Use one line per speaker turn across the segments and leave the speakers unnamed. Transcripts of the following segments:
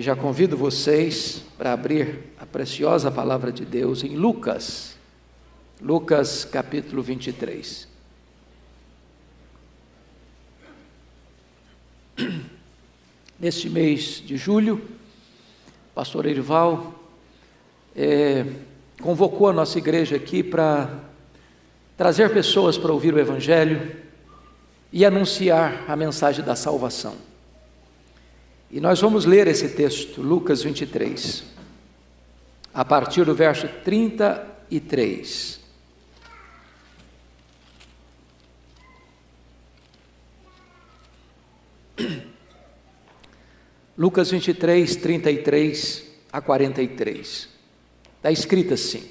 E já convido vocês para abrir a preciosa palavra de Deus em Lucas capítulo 23. Neste mês de julho, o pastor Erival convocou a nossa igreja aqui para trazer pessoas para ouvir o Evangelho e anunciar a mensagem da salvação. E nós vamos ler esse texto, Lucas 23, a partir do verso 33. Lucas 23, 33 a 43. Está escrito assim: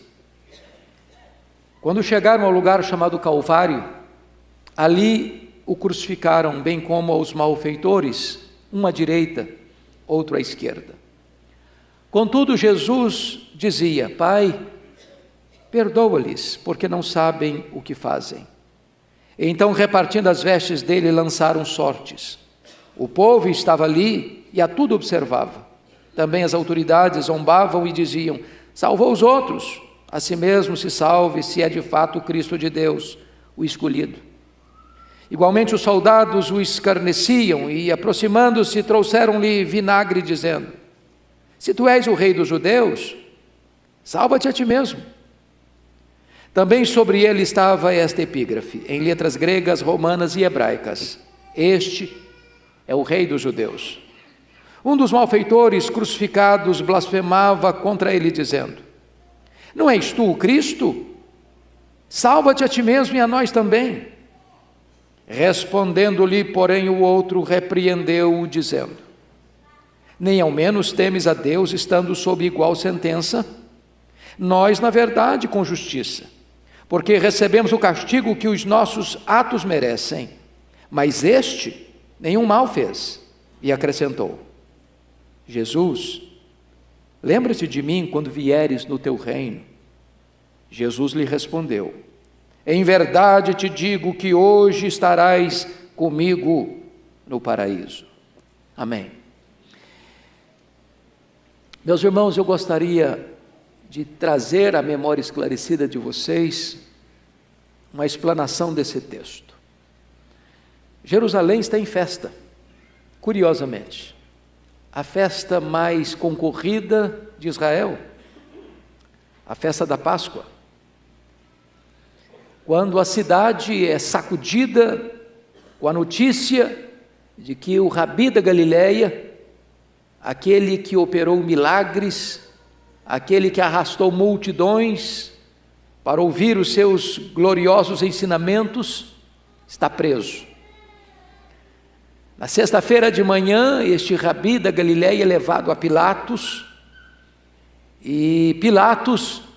Quando chegaram ao lugar chamado Calvário, ali o crucificaram, bem como aos malfeitores, um à direita, outro à esquerda. Contudo, Jesus dizia: Pai, perdoa-lhes, porque não sabem o que fazem. E então, repartindo as vestes dele, lançaram sortes. O povo estava ali e a tudo observava. Também as autoridades zombavam e diziam: salvou os outros, a si mesmo se salve, se é de fato o Cristo de Deus, o escolhido. Igualmente os soldados o escarneciam e, aproximando-se, trouxeram-lhe vinagre, dizendo: se tu és o rei dos judeus, salva-te a ti mesmo. Também sobre ele estava esta epígrafe, em letras gregas, romanas e hebraicas: este é o rei dos judeus. Um dos malfeitores crucificados blasfemava contra ele, dizendo: não és tu o Cristo? Salva-te a ti mesmo e a nós também. Respondendo-lhe, porém, o outro repreendeu-o, dizendo: nem ao menos temes a Deus, estando sob igual sentença? Nós, na verdade, com justiça, porque recebemos o castigo que os nossos atos merecem, mas este nenhum mal fez. E acrescentou: Jesus, lembra-te de mim quando vieres no teu reino. Jesus lhe respondeu: em verdade te digo que hoje estarás comigo no paraíso. Amém. Meus irmãos, eu gostaria de trazer à memória esclarecida de vocês uma explanação desse texto. Jerusalém está em festa, curiosamente. A festa mais concorrida de Israel, a festa da Páscoa. Quando a cidade é sacudida com a notícia de que o Rabi da Galileia, aquele que operou milagres, aquele que arrastou multidões para ouvir os seus gloriosos ensinamentos, está preso. Na sexta-feira de manhã, este Rabi da Galileia é levado a Pilatos, e Pilatos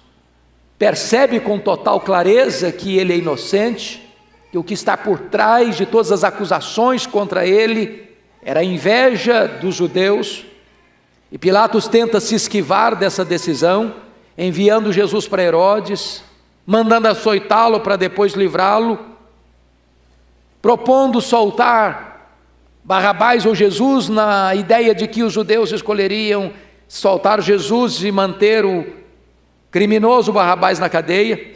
percebe com total clareza que ele é inocente, que o que está por trás de todas as acusações contra ele era a inveja dos judeus, e Pilatos tenta se esquivar dessa decisão, enviando Jesus para Herodes, mandando açoitá-lo para depois livrá-lo, propondo soltar Barrabás ou Jesus, na ideia de que os judeus escolheriam soltar Jesus e manter o criminoso Barrabás na cadeia.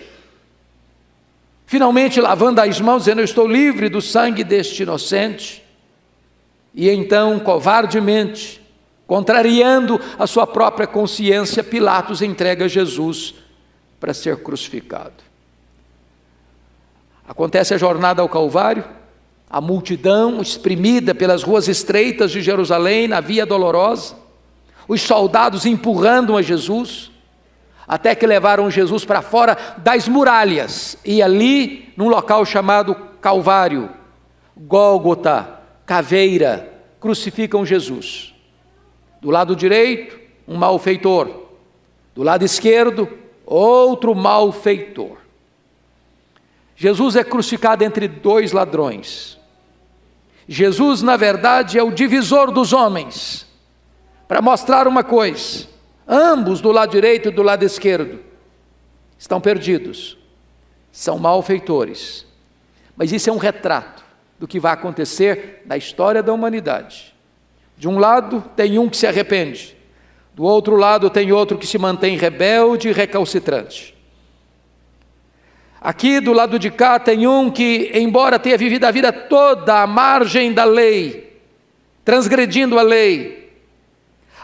Finalmente, lavando as mãos, dizendo: eu estou livre do sangue deste inocente. E então, covardemente, contrariando a sua própria consciência, Pilatos entrega Jesus para ser crucificado. Acontece a jornada ao Calvário, a multidão espremida pelas ruas estreitas de Jerusalém, na via dolorosa, os soldados empurrando a Jesus, até que levaram Jesus para fora das muralhas, e ali, num local chamado Calvário, Gólgota, caveira, crucificam Jesus. Do lado direito, um malfeitor; do lado esquerdo, outro malfeitor. Jesus é crucificado entre dois ladrões. Jesus, na verdade, é o divisor dos homens, para mostrar uma coisa: ambos, do lado direito e do lado esquerdo, estão perdidos, são malfeitores. Mas isso é um retrato do que vai acontecer na história da humanidade, De um lado tem um que se arrepende, do outro lado tem outro que se mantém rebelde e recalcitrante. Aqui do lado de cá tem um que, embora tenha vivido a vida toda à margem da lei, transgredindo a lei,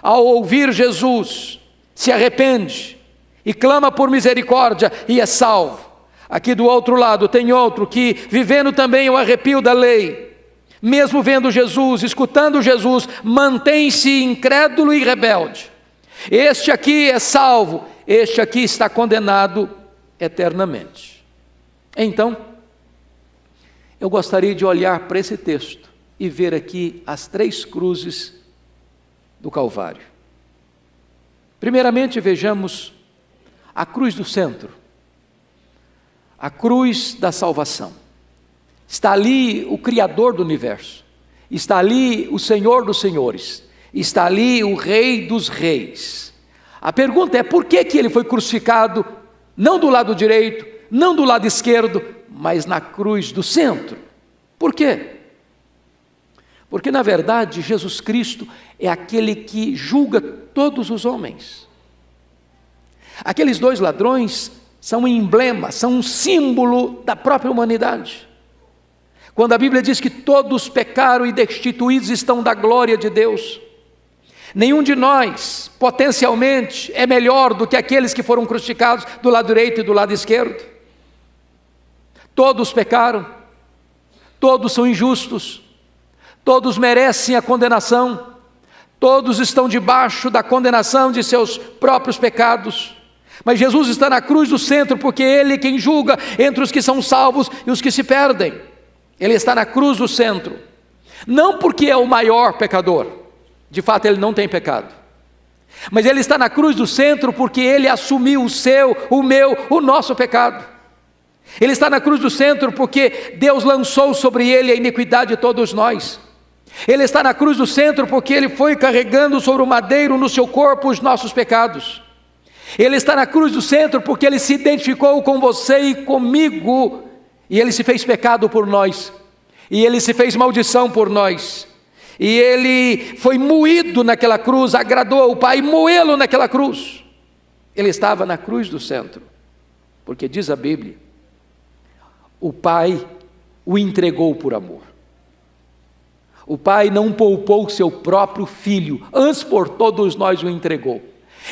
ao ouvir Jesus, se arrepende e clama por misericórdia e é salvo. Aqui do outro lado tem outro que, vivendo também o arrepio da lei, mesmo vendo Jesus, escutando Jesus, mantém-se incrédulo e rebelde. Este aqui é salvo, este aqui está condenado eternamente. Então, eu gostaria de olhar para esse texto e ver aqui as 3 cruzes do Calvário. Primeiramente, vejamos a cruz do centro, a cruz da salvação. Está ali o Criador do universo, está ali o Senhor dos senhores, está ali o Rei dos reis. A pergunta é: por que ele foi crucificado, não do lado direito, não do lado esquerdo, mas na cruz do centro? Por quê? Porque na verdade Jesus Cristo é aquele que julga todos os homens. Aqueles 2 ladrões são um emblema, são um símbolo da própria humanidade. Quando a Bíblia diz que todos pecaram e destituídos estão da glória de Deus, nenhum de nós, potencialmente, é melhor do que aqueles que foram crucificados do lado direito e do lado esquerdo. Todos pecaram, todos são injustos, todos merecem a condenação, todos estão debaixo da condenação de seus próprios pecados. Mas Jesus está na cruz do centro, porque Ele é quem julga entre os que são salvos e os que se perdem. Ele está na cruz do centro, não porque é o maior pecador, de fato ele não tem pecado, mas Ele está na cruz do centro porque Ele assumiu o seu, o meu, o nosso pecado. Ele está na cruz do centro porque Deus lançou sobre Ele a iniquidade de todos nós. Ele está na cruz do centro porque Ele foi carregando sobre o madeiro no seu corpo os nossos pecados. Ele está na cruz do centro porque Ele se identificou com você e comigo, e Ele se fez pecado por nós, e Ele se fez maldição por nós, e Ele foi moído naquela cruz, agradou ao Pai moê-lo naquela cruz. Ele estava na cruz do centro, porque diz a Bíblia, o Pai o entregou por amor. O Pai não poupou seu próprio Filho, antes por todos nós o entregou.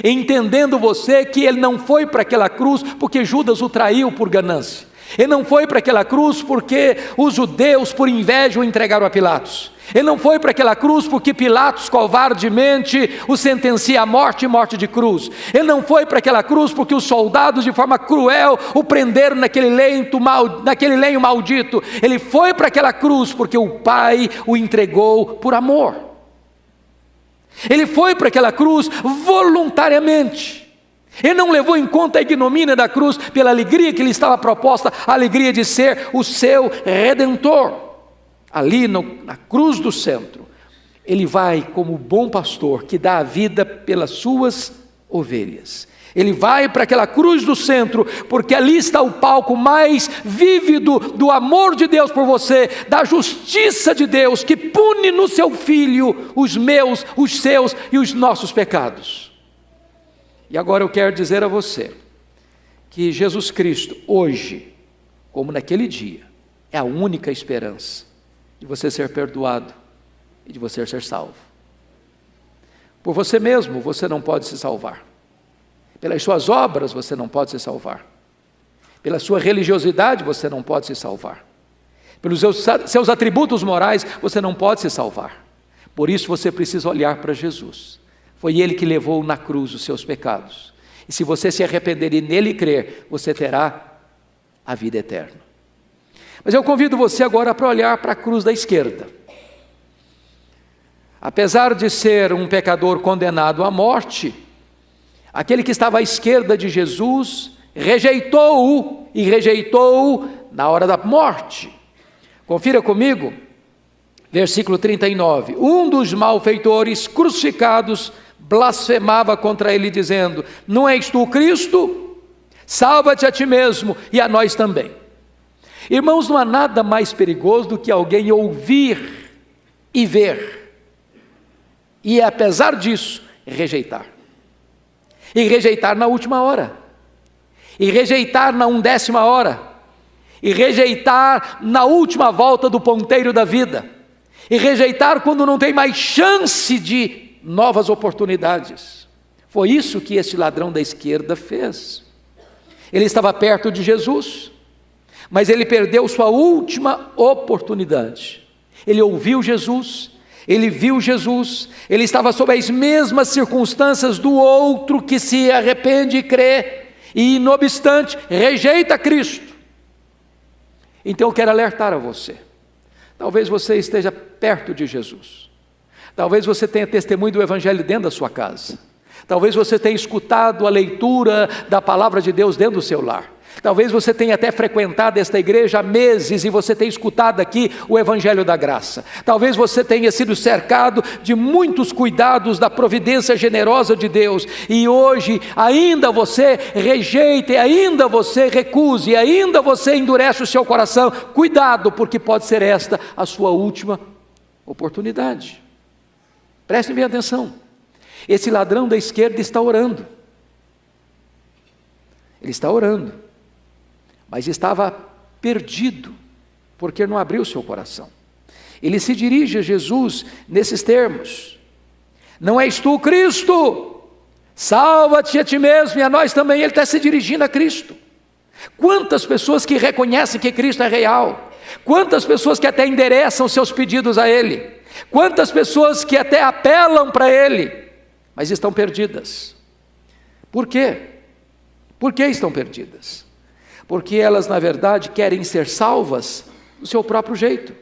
Entendendo você que Ele não foi para aquela cruz porque Judas o traiu por ganância. Ele não foi para aquela cruz porque os judeus por inveja o entregaram a Pilatos. Ele não foi para aquela cruz porque Pilatos covardemente o sentencia à morte e morte de cruz. Ele não foi para aquela cruz porque os soldados de forma cruel o prenderam naquele lenho maldito. Ele foi para aquela cruz porque o Pai o entregou por amor. Ele foi para aquela cruz voluntariamente. Ele não levou em conta a ignomínia da cruz pela alegria que lhe estava proposta, a alegria de ser o seu Redentor. Ali na cruz do centro, Ele vai como bom pastor que dá a vida pelas suas ovelhas. Ele vai para aquela cruz do centro, porque ali está o palco mais vívido do amor de Deus por você, da justiça de Deus, que pune no seu Filho os meus, os seus e os nossos pecados. E agora eu quero dizer a você, que Jesus Cristo, hoje, como naquele dia, é a única esperança de você ser perdoado e de você ser salvo. Por você mesmo, você não pode se salvar. Pelas suas obras, você não pode se salvar. Pela sua religiosidade, você não pode se salvar. Pelos seus atributos morais, você não pode se salvar. Por isso, você precisa olhar para Jesus. Foi Ele que levou na cruz os seus pecados. E se você se arrepender e nele crer, você terá a vida eterna. Mas eu convido você agora para olhar para a cruz da esquerda. Apesar de ser um pecador condenado à morte, aquele que estava à esquerda de Jesus rejeitou-o e rejeitou-o na hora da morte. Confira comigo, versículo 39. Um dos malfeitores crucificados blasfemava contra ele, dizendo: não és tu o Cristo? Salva-te a ti mesmo e a nós também. Irmãos, não há nada mais perigoso do que alguém ouvir e ver. e apesar disso, rejeitar. E rejeitar na última hora. E rejeitar na 1/10 hora. E rejeitar na última volta do ponteiro da vida. E rejeitar quando não tem mais chance de novas oportunidades. Foi isso que esse ladrão da esquerda fez. Ele estava perto de Jesus, mas ele perdeu sua última oportunidade. Ele ouviu Jesus, ele viu Jesus, ele estava sob as mesmas circunstâncias do outro que se arrepende e crê, e não obstante, rejeita Cristo. Então eu quero alertar a você. Talvez você esteja perto de Jesus. Talvez você tenha testemunho do Evangelho dentro da sua casa. Talvez você tenha escutado a leitura da palavra de Deus dentro do seu lar. Talvez você tenha até frequentado esta igreja há meses e você tenha escutado aqui o Evangelho da Graça. Talvez você tenha sido cercado de muitos cuidados da providência generosa de Deus e hoje ainda você rejeita, e ainda você recusa, e ainda você endurece o seu coração. Cuidado, porque pode ser esta a sua última oportunidade. Prestem bem atenção. Esse ladrão da esquerda está orando. Ele está orando, mas estava perdido, porque não abriu seu coração. Ele se dirige a Jesus nesses termos: não és tu Cristo? Salva-te a ti mesmo e a nós também. Ele está se dirigindo a Cristo. Quantas pessoas que reconhecem que Cristo é real, quantas pessoas que até endereçam seus pedidos a Ele, quantas pessoas que até apelam para Ele, mas estão perdidas. Por quê? Por que estão perdidas? Porque elas, na verdade, querem ser salvas do seu próprio jeito,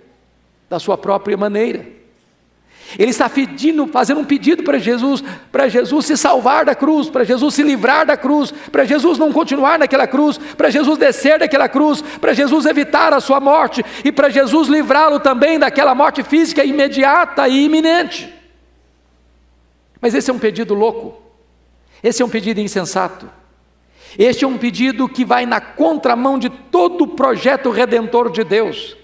da sua própria maneira. Ele está fazendo um pedido para Jesus se salvar da cruz, para Jesus se livrar da cruz, para Jesus não continuar naquela cruz, para Jesus descer daquela cruz, para Jesus evitar a sua morte e para Jesus livrá-lo também daquela morte física imediata e iminente. Mas esse é um pedido louco, esse é um pedido insensato, este é um pedido que vai na contramão de todo o projeto redentor de Deus,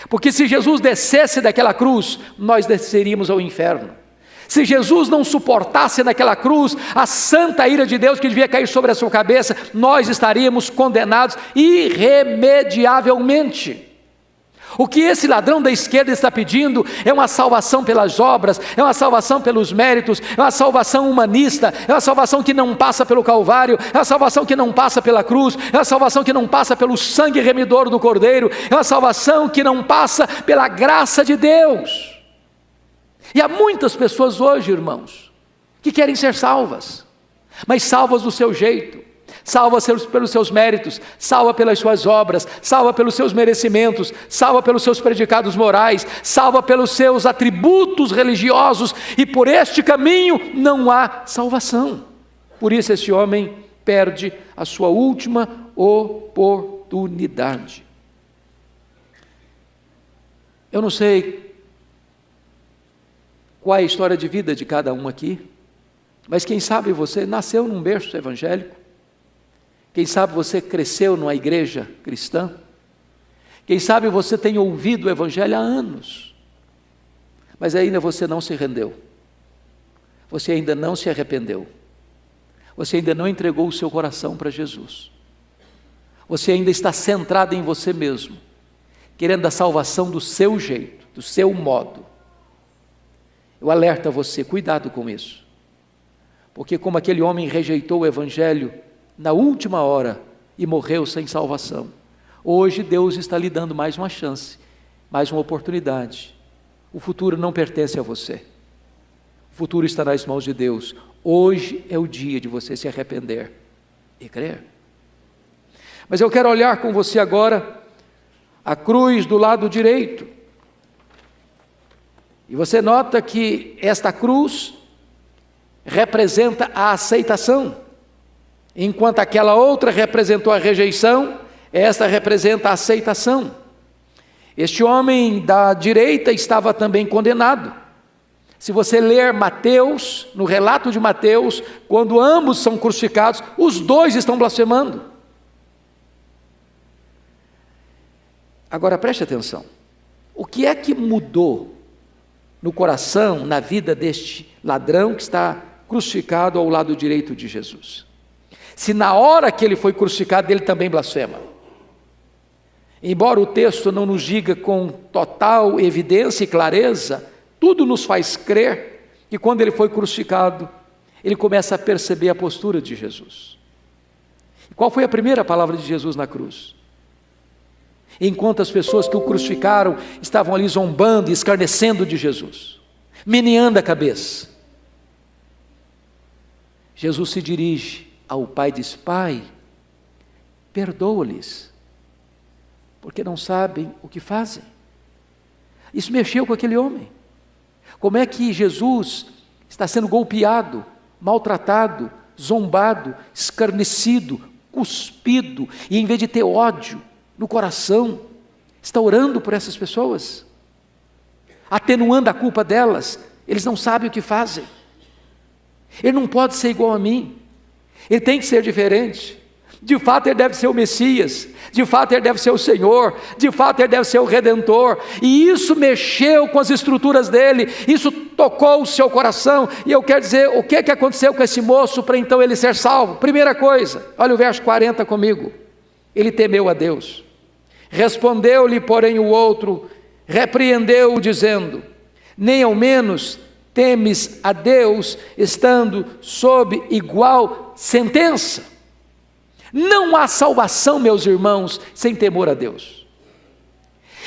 porque se Jesus descesse daquela cruz, nós desceríamos ao inferno. Se Jesus não suportasse naquela cruz a santa ira de Deus que devia cair sobre a sua cabeça, nós estaríamos condenados irremediavelmente. O que esse ladrão da esquerda está pedindo é uma salvação pelas obras, é uma salvação pelos méritos, é uma salvação humanista, é uma salvação que não passa pelo Calvário, é uma salvação que não passa pela cruz, é uma salvação que não passa pelo sangue remidor do Cordeiro, é uma salvação que não passa pela graça de Deus. E há muitas pessoas hoje, irmãos, que querem ser salvas, mas salvas do seu jeito. Salva pelos seus méritos, salva pelas suas obras, salva pelos seus merecimentos, salva pelos seus predicados morais, salva pelos seus atributos religiosos, e por este caminho não há salvação. Por isso esse homem perde a sua última oportunidade. Eu não sei qual é a história de vida de cada um aqui, mas quem sabe você nasceu num berço evangélico. Quem sabe você cresceu numa igreja cristã. Quem sabe você tem ouvido o Evangelho há anos, mas ainda você não se rendeu. Você ainda não se arrependeu. Você ainda não entregou o seu coração para Jesus. Você ainda está centrado em você mesmo, querendo a salvação do seu jeito, do seu modo. Eu alerto a você, cuidado com isso. Porque como aquele homem rejeitou o Evangelho na última hora e morreu sem salvação, hoje Deus está lhe dando mais uma chance, mais uma oportunidade. O futuro não pertence a você, o futuro está nas mãos de Deus. Hoje é o dia de você se arrepender e crer. Mas eu quero olhar com você agora a cruz do lado direito, e você nota que esta cruz representa a aceitação. Enquanto aquela outra representou a rejeição, esta representa a aceitação. Este homem da direita estava também condenado. Se você ler Mateus, no relato de Mateus, quando ambos são crucificados, os dois estão blasfemando. Agora preste atenção, o que é que mudou no coração, na vida deste ladrão que está crucificado ao lado direito de Jesus? Se na hora que ele foi crucificado, ele também blasfema. Embora o texto não nos diga com total evidência e clareza, tudo nos faz crer que quando ele foi crucificado, ele começa a perceber a postura de Jesus. E qual foi a primeira palavra de Jesus na cruz? Enquanto as pessoas que o crucificaram estavam ali zombando e escarnecendo de Jesus, meneando a cabeça, Jesus se dirige ao Pai e diz: Pai, perdoa-lhes, porque não sabem o que fazem. Isso mexeu com aquele homem. Como é que Jesus está sendo golpeado, maltratado, zombado, escarnecido, cuspido, e em vez de ter ódio no coração, está orando por essas pessoas, atenuando a culpa delas? Eles não sabem o que fazem. Ele não pode ser igual a mim, ele tem que ser diferente. De fato ele deve ser o Messias, de fato ele deve ser o Senhor, de fato ele deve ser o Redentor. E isso mexeu com as estruturas dele, isso tocou o seu coração. E eu quero dizer, o que aconteceu com esse moço para então ele ser salvo? Primeira coisa, olha o verso 40 comigo. Ele temeu a Deus. Respondeu-lhe, porém, o outro, repreendeu-o, dizendo: nem ao menos temes a Deus, estando sob igual sentença? Não há salvação, meus irmãos, sem temor a Deus.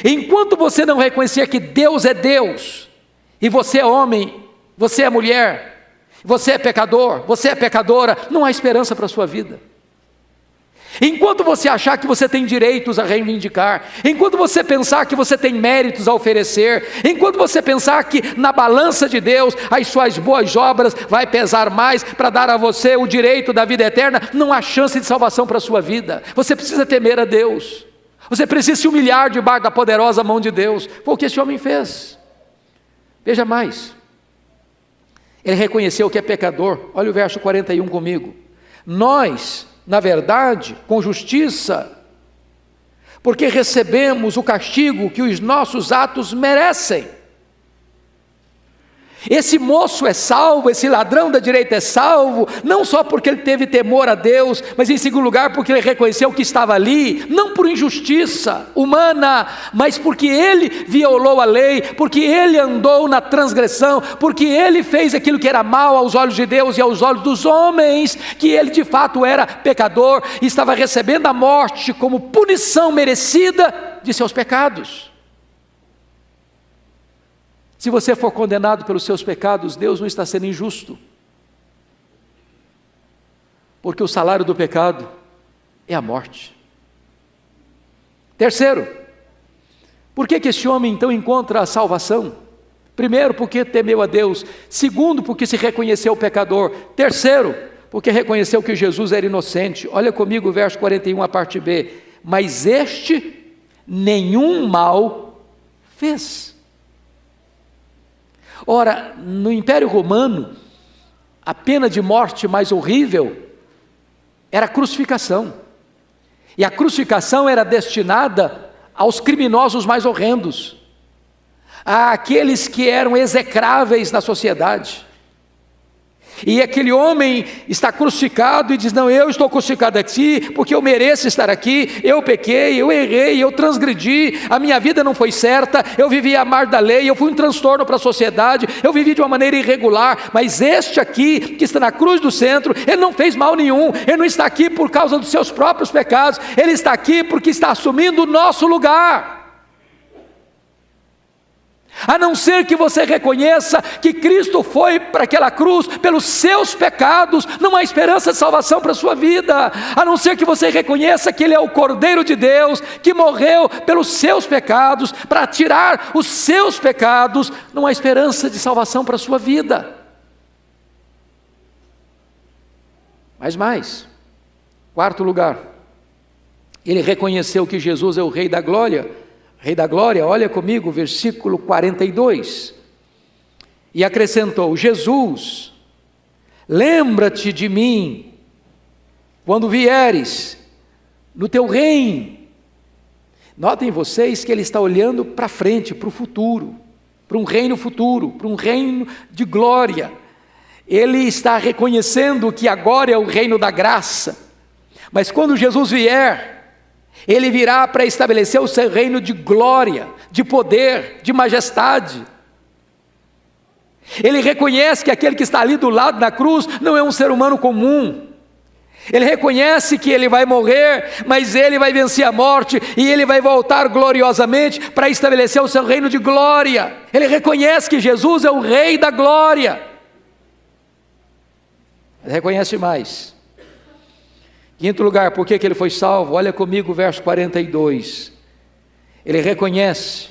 Enquanto você não reconhecer que Deus é Deus, e você é homem, você é mulher, você é pecador, você é pecadora, não há esperança para a sua vida. Enquanto você achar que você tem direitos a reivindicar, enquanto você pensar que você tem méritos a oferecer, enquanto você pensar que na balança de Deus as suas boas obras vai pesar mais para dar a você o direito da vida eterna, não há chance de salvação para a sua vida. Você precisa temer a Deus, você precisa se humilhar debaixo da poderosa mão de Deus. Foi o que esse homem fez. Veja mais, ele reconheceu que é pecador. Olha o verso 41 comigo. Nós, na verdade, com justiça, porque recebemos o castigo que os nossos atos merecem. Esse moço é salvo, esse ladrão da direita é salvo, não só porque ele teve temor a Deus, mas em segundo lugar porque ele reconheceu que estava ali, não por injustiça humana, mas porque ele violou a lei, porque ele andou na transgressão, porque ele fez aquilo que era mal aos olhos de Deus e aos olhos dos homens, que ele de fato era pecador e estava recebendo a morte como punição merecida de seus pecados. Se você for condenado pelos seus pecados, Deus não está sendo injusto, porque o salário do pecado é a morte. Terceiro, por que esse homem então encontra a salvação? Primeiro, porque temeu a Deus. Segundo, porque se reconheceu pecador. Terceiro, porque reconheceu que Jesus era inocente. Olha comigo o verso 41, a parte B. Mas este nenhum mal fez. Ora, no Império Romano, a pena de morte mais horrível era a crucificação. E a crucificação era destinada aos criminosos mais horrendos, àqueles que eram execráveis na sociedade. E aquele homem está crucificado e diz: não, eu estou crucificado aqui porque eu mereço estar aqui, eu pequei, eu errei, eu transgredi, a minha vida não foi certa, eu vivi à margem da lei, eu fui um transtorno para a sociedade, eu vivi de uma maneira irregular. Mas este aqui, que está na cruz do centro, ele não fez mal nenhum, ele não está aqui por causa dos seus próprios pecados, ele está aqui porque está assumindo o nosso lugar. A não ser que você reconheça que Cristo foi para aquela cruz pelos seus pecados, não há esperança de salvação para a sua vida. A não ser que você reconheça que Ele é o Cordeiro de Deus, que morreu pelos seus pecados, para tirar os seus pecados, não há esperança de salvação para a sua vida. Mas mais, quarto lugar, ele reconheceu que Jesus é o Rei da Glória. Rei da Glória, olha comigo, versículo 42. E acrescentou: Jesus, lembra-te de mim quando vieres no teu reino. Notem vocês que ele está olhando para frente, para o futuro. para um reino futuro, para um reino de glória. Ele está reconhecendo que agora é o reino da graça, mas quando Jesus vier, ele virá para estabelecer o seu reino de glória, de poder, de majestade. Ele reconhece que aquele que está ali do lado da cruz não é um ser humano comum. Ele reconhece que ele vai morrer, mas ele vai vencer a morte e ele vai voltar gloriosamente para estabelecer o seu reino de glória. Ele reconhece que Jesus é o Rei da glória. Ele reconhece mais. Quinto lugar, por que ele foi salvo? Olha comigo o verso 42. Ele reconhece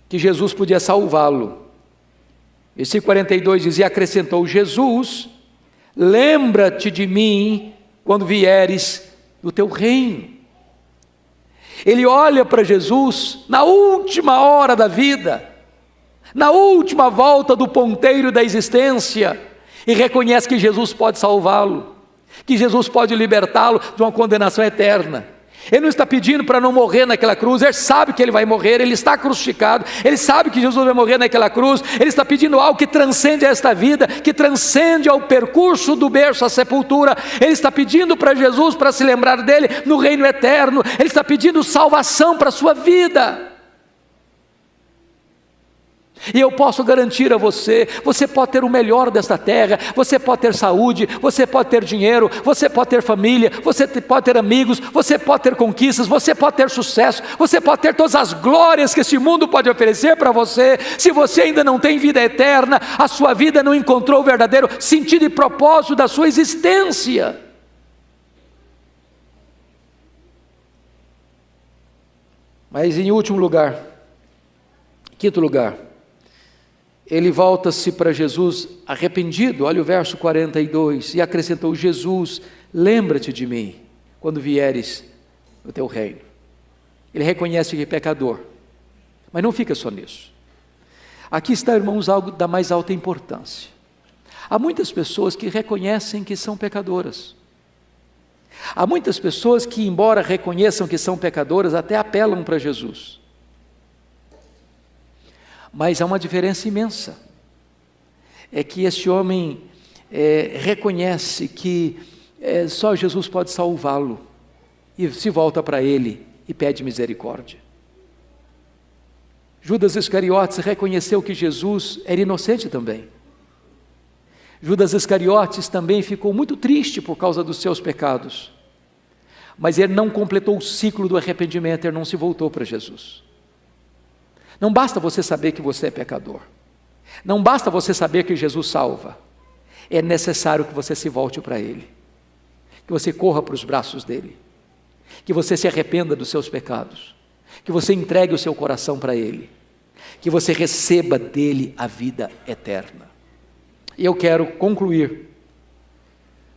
que Jesus podia salvá-lo. Versículo 42 diz: e acrescentou Jesus: lembra-te de mim quando vieres do teu reino. Ele olha para Jesus na última hora da vida, na última volta do ponteiro da existência, e reconhece que Jesus pode salvá-lo, que Jesus pode libertá-lo de uma condenação eterna. Ele não está pedindo para não morrer naquela cruz, ele sabe que ele vai morrer, ele está crucificado, ele sabe que Jesus vai morrer naquela cruz, ele está pedindo algo que transcende esta vida, que transcende ao percurso do berço à sepultura. Ele está pedindo para Jesus para se lembrar dele no reino eterno, ele está pedindo salvação para a sua vida. E eu posso garantir a você, você pode ter o melhor desta terra, você pode ter saúde, você pode ter dinheiro, você pode ter família, você pode ter amigos, você pode ter conquistas, você pode ter sucesso, você pode ter todas as glórias que este mundo pode oferecer para você. Se você ainda não tem vida eterna, a sua vida não encontrou o verdadeiro sentido e propósito da sua existência. Mas em último lugar, quinto lugar, ele volta-se para Jesus arrependido. Olha o verso 42, e acrescentou: Jesus, lembra-te de mim quando vieres no teu reino. Ele reconhece que é pecador, mas não fica só nisso. Aqui está, irmãos, algo da mais alta importância. Há muitas pessoas que reconhecem que são pecadoras. Há muitas pessoas que, embora reconheçam que são pecadoras, até apelam para Jesus. Mas há uma diferença imensa. É que este homem reconhece que só Jesus pode salvá-lo, e se volta para ele e pede misericórdia. Judas Iscariotes reconheceu que Jesus era inocente também. Judas Iscariotes também ficou muito triste por causa dos seus pecados, mas ele não completou o ciclo do arrependimento, ele não se voltou para Jesus. Não basta você saber que você é pecador, não basta você saber que Jesus salva, é necessário que você se volte para Ele, que você corra para os braços dEle, que você se arrependa dos seus pecados, que você entregue o seu coração para Ele, que você receba dEle a vida eterna. E eu quero concluir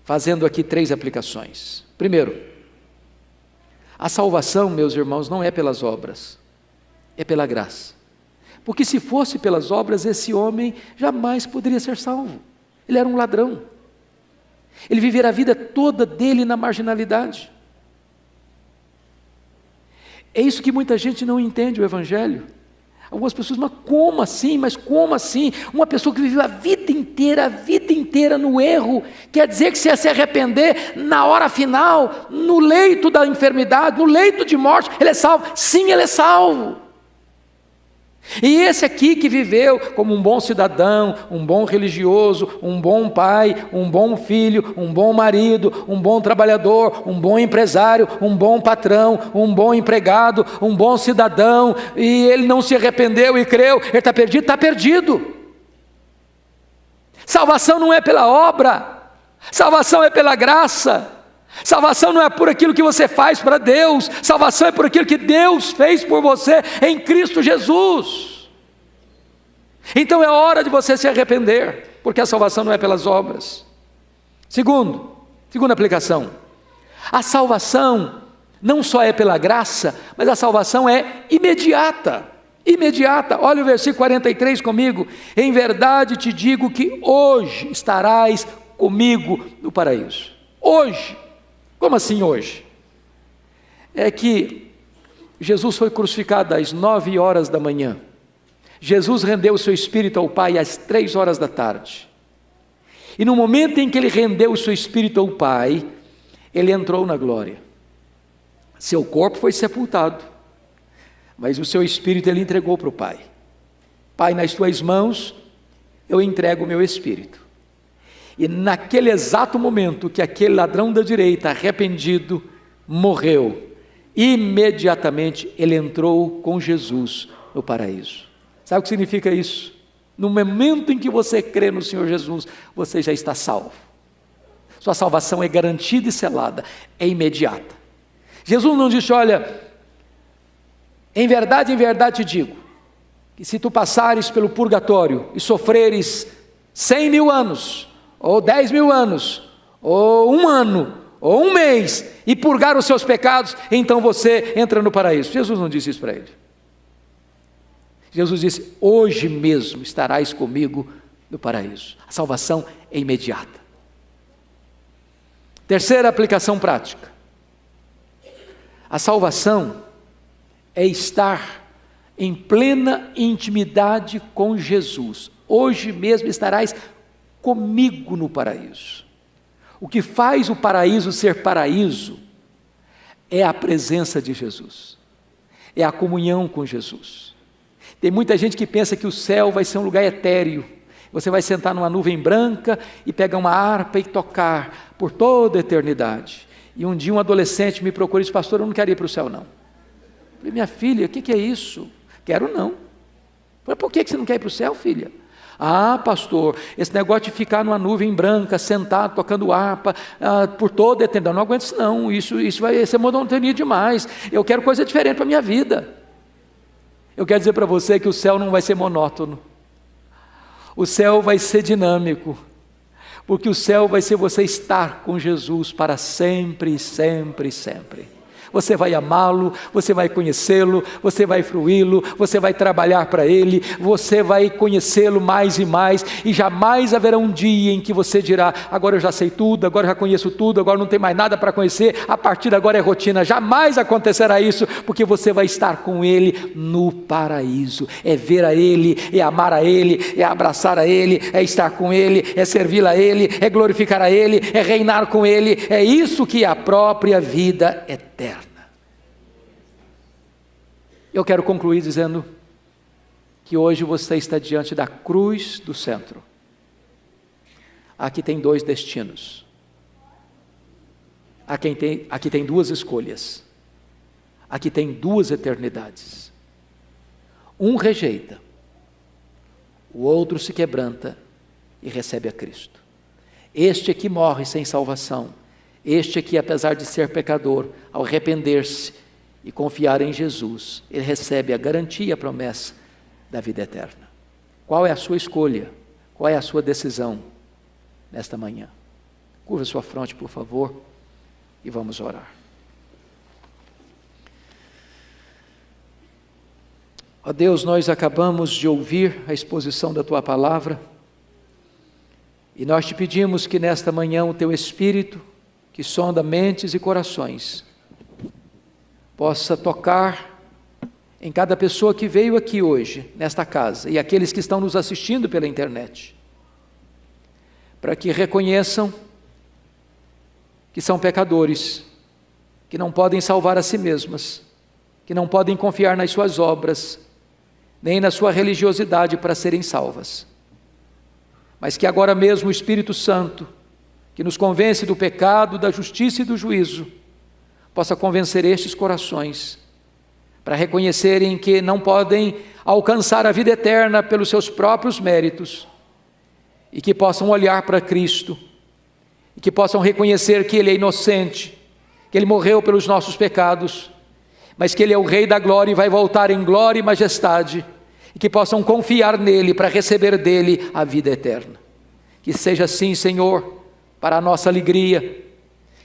fazendo aqui 3 aplicações. Primeiro, a salvação, meus irmãos, não é pelas obras, é pela graça. Porque se fosse pelas obras, esse homem jamais poderia ser salvo. Ele era um ladrão. Ele vivera a vida toda dele na marginalidade. É isso que muita gente não entende o Evangelho. Algumas pessoas, mas como assim? Mas como assim? Uma pessoa que viveu a vida inteira no erro, quer dizer que se arrepender na hora final, no leito da enfermidade, no leito de morte, ele é salvo? Sim, ele é salvo. E esse aqui que viveu como um bom cidadão, um bom religioso, um bom pai, um bom filho, um bom marido, um bom trabalhador, um bom empresário, um bom patrão, um bom empregado, um bom cidadão, e ele não se arrependeu e creu, ele está perdido? Está perdido. Salvação não é pela obra, salvação é pela graça. Salvação não é por aquilo que você faz para Deus, salvação é por aquilo que Deus fez por você em Cristo Jesus. Então é hora de você se arrepender, porque a salvação não é pelas obras. Segunda aplicação, a salvação não só é pela graça, mas a salvação é imediata. Olha o versículo 43 comigo: em verdade te digo que hoje estarás comigo no paraíso. Hoje. Como assim hoje? É que Jesus foi crucificado às 9 horas da manhã. Jesus rendeu o seu espírito ao Pai às 3 horas da tarde. E no momento em que ele rendeu o seu espírito ao Pai, ele entrou na glória. Seu corpo foi sepultado, mas o seu espírito ele entregou para o Pai. Pai, nas tuas mãos eu entrego o meu espírito. E naquele exato momento que aquele ladrão da direita, arrependido, morreu, imediatamente ele entrou com Jesus no paraíso. Sabe o que significa isso? No momento em que você crê no Senhor Jesus, você já está salvo. Sua salvação é garantida e selada, é imediata. Jesus não disse, olha, em verdade te digo, que se tu passares pelo purgatório e sofreres 100.000 anos, ou 10.000 anos, ou 1 ano, ou 1 mês, e purgar os seus pecados, então você entra no paraíso. Jesus não disse isso para ele. Jesus disse, hoje mesmo estarás comigo no paraíso. A salvação é imediata. Terceira aplicação prática. A salvação é estar em plena intimidade com Jesus. Hoje mesmo estarás comigo no paraíso. O que faz o paraíso ser paraíso é a presença de Jesus, é a comunhão com Jesus. Tem muita gente que pensa que o céu vai ser um lugar etéreo. Você vai sentar numa nuvem branca e pegar uma harpa e tocar por toda a eternidade. E um dia um adolescente me procurou e disse, pastor, eu não quero ir para o céu não. Eu falei, minha filha, o que é isso? Quero não. Eu falei, por que você não quer ir para o céu, filha? Ah, pastor, esse negócio de ficar numa nuvem branca, sentado, tocando harpa, por toda a eternidade, eu não aguento isso não, isso vai ser monotonia demais, eu quero coisa diferente para a minha vida. Eu quero dizer para você que o céu não vai ser monótono, o céu vai ser dinâmico, porque o céu vai ser você estar com Jesus para sempre, sempre, sempre. Você vai amá-lo, você vai conhecê-lo, você vai fruí-lo, você vai trabalhar para Ele, você vai conhecê-lo mais e mais, e jamais haverá um dia em que você dirá, agora eu já sei tudo, agora eu já conheço tudo, agora não tem mais nada para conhecer, a partir de agora é rotina. Jamais acontecerá isso, porque você vai estar com Ele no paraíso. É ver a Ele, é amar a Ele, é abraçar a Ele, é estar com Ele, é servir a Ele, é glorificar a Ele, é reinar com Ele. É isso que é a própria vida eterna. Eu quero concluir dizendo que hoje você está diante da cruz do centro. Aqui tem 2 destinos. Aqui tem 2 escolhas. Aqui tem 2 eternidades. Um rejeita, o outro se quebranta e recebe a Cristo. Este aqui morre sem salvação. Este aqui, apesar de ser pecador, ao arrepender-se e confiar em Jesus, ele recebe a garantia e a promessa da vida eterna. Qual é a sua escolha? Qual é a sua decisão nesta manhã? Curva sua fronte, por favor, e vamos orar. Ó Deus, nós acabamos de ouvir a exposição da Tua Palavra, e nós te pedimos que nesta manhã o Teu Espírito, que sonda mentes e corações, possa tocar em cada pessoa que veio aqui hoje, nesta casa, e aqueles que estão nos assistindo pela internet, para que reconheçam que são pecadores, que não podem salvar a si mesmas, que não podem confiar nas suas obras, nem na sua religiosidade para serem salvas, mas que agora mesmo o Espírito Santo, que nos convence do pecado, da justiça e do juízo, possa convencer estes corações, para reconhecerem que não podem alcançar a vida eterna pelos seus próprios méritos, e que possam olhar para Cristo, e que possam reconhecer que Ele é inocente, que Ele morreu pelos nossos pecados, mas que Ele é o Rei da glória e vai voltar em glória e majestade, e que possam confiar nele para receber dele a vida eterna. Que seja assim, Senhor, para a nossa alegria.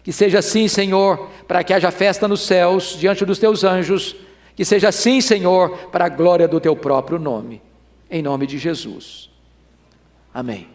Que seja assim, Senhor, para que haja festa nos céus, diante dos Teus anjos. Que seja assim, Senhor, para a glória do Teu próprio nome. Em nome de Jesus. Amém.